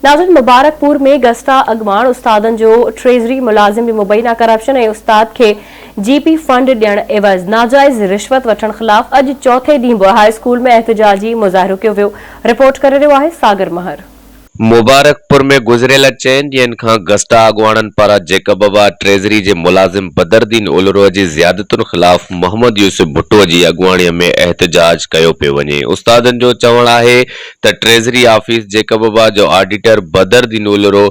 नाज़रीन, मुबारकपुर में गस्ता अगवाण उस्तादन जो ट्रेज़री मुलाजिम मुबैना करप्शन ए उस्ताद के जीपी फंड ॾियण एवज़ नाजायज़ रिश्वत वठण ख़िलाफ़ अॼु चौथे ॾींहुं बि हाई स्कूल में एहतजाजी मुज़ाहिरो कयो वियो। रिपोर्ट करे रहियो आहे सागर महर। मुबारकपुर में गुज़रियल 4 ॾींहनि खां गस्ता अॻवाणनि पारां जेकबा ट्रेज़री जे मुलाज़िम बदरुद्दीन उलरो जी ज़ियादतुनि ख़िलाफ़ मोहम्मद यूसुफ भुट्टो जी अॻवाणीअ में एहतजाज कयो पियो वञे। उस्तादनि जो चवणु आहे त ट्रेज़री ऑफिस जेकबा जो ऑडिटर बदरुद्दीन उलरो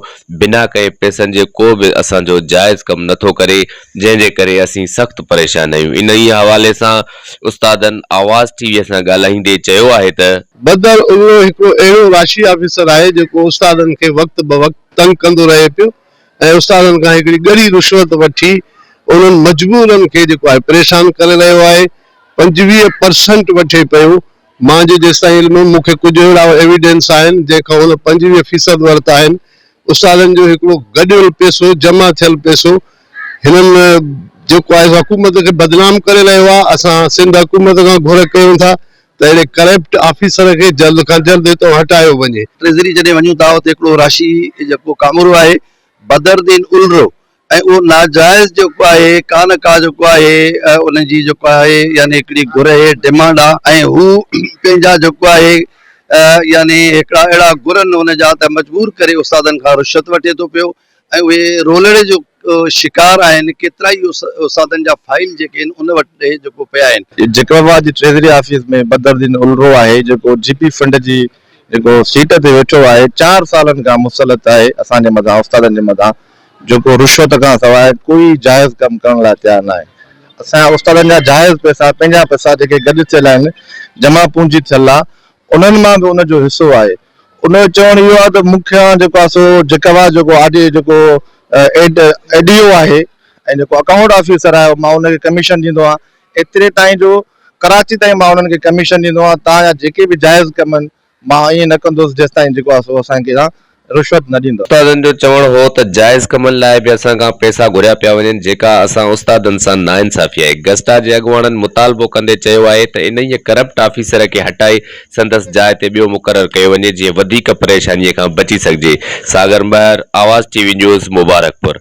बिना कए पैसनि जे को बि असांजो जाइज़ कमु नथो करे, जंहिंजे करे असीं सख़्तु परेशान आहियूं। इन ई हवाले सां उस्तादनि आवाज़ टीवीअ सां ॻाल्हाईंदे चयो आहे त बदर उलरो हिकिड़ो अहिड़ो राशि ऑफिसर आहे जेको उस्तादनि खे वक़्त ब वक़्त तंग कंदो रहे पियो ऐं उस्तादनि खां हिकिड़ी ॻड़ी रिश्वत वठी उन्हनि मजबूरनि खे जेको आहे परेशान करे रहियो आहे। 25% वठे पियो। मुंहिंजे जेसिताईं इल्मु मूंखे कुझु अहिड़ा एविडेंस आहिनि जंहिंखां हुन 25% वरिता आहिनि। उस्तादनि जो हिकिड़ो गॾियल पैसो, जमा थियल पैसो हिननि जेको आहे हुकूमत खे बदनाम करे रहियो आहे। असां सिंध हुकूमत खां घुर कयूं था त अहिड़े करप्ट ऑफिसर खे जल्द खां जल्द हितां हटायो वञे। ट्रेज़री जॾहिं वञूं था उते हिकिड़ो राशि जेको कामरो आहे बदरुद्दीन उलरो ऐं उहो नाजायज़ जेको आहे कान का जेको आहे उनजी जेको आहे यानी हिकिड़ी घुर आहे, डिमांड आहे ऐं हू पंहिंजा जेको आहे यानी हिकिड़ा अहिड़ा घुरनि हुनजा त मजबूर करे उस्तादनि खां रिश्वत वठे थो पियो ऐं उहे रोलड़े जो शिकार आहिनि। केतिरा ई उस्तादनि जा फाइल जेके आहिनि उन वटि जेको पिया आहिनि। जेकबा जी ट्रेज़री ऑफिस में बदरुद्दीन उलरो आहे जेको जीपी फंड जी जेको सीट ते वेठो आहे, 4 सालनि खां मुसलत आहे असांजे मथां, उस्तादनि जे मथां, जेको रिश्वत खां सवाइ कोई जाइज़ कमु करण लाइ तयारु न आहे। असांजा उस्तादनि जा जाइज़ पैसा, पंहिंजा पैसा जेके गॾु थियल आहिनि, जमा पूंजी थियल आहे, उन्हनि मां बि उनजो हिसो आहे। उन जो चवणु इहो आहे त मूंखे जेको आहे सो जेकबा जेको आडे जेको एडीओ आहे ऐं जेको अकाउंट ऑफिसर आहे मां उनखे कमीशन ॾींदो आहियां। एतिरे ताईं जो कराची ताईं मां उन्हनि खे कमीशन ॾींदो आहियां। तव्हांजा जेके बि जाइज़ कम आहिनि मां ईअं न कंदुसि जेसि ताईं जेको आहे सो असांखे रिश्वत न ॾींदो। उस्तादनि जो चवणु हो त जाइज़ कमनि लाइ बि असां खां पैसा घुरिया पिया वञनि, जेका असां उस्तादनि सां नाइंसाफ़ी आहे। गस्ता जे अॻवाणनि मुतालबो कंदे चयो आहे त इन ई करप्ट ऑफिसर खे हटाए संदसि जाइ ते ॿियो मुक़ररु कयो वञे जीअं वधीक परेशानीअ खां बची सघिजे। सागर महर, आवाज़ टीवी न्यूज़, मुबारकपुर।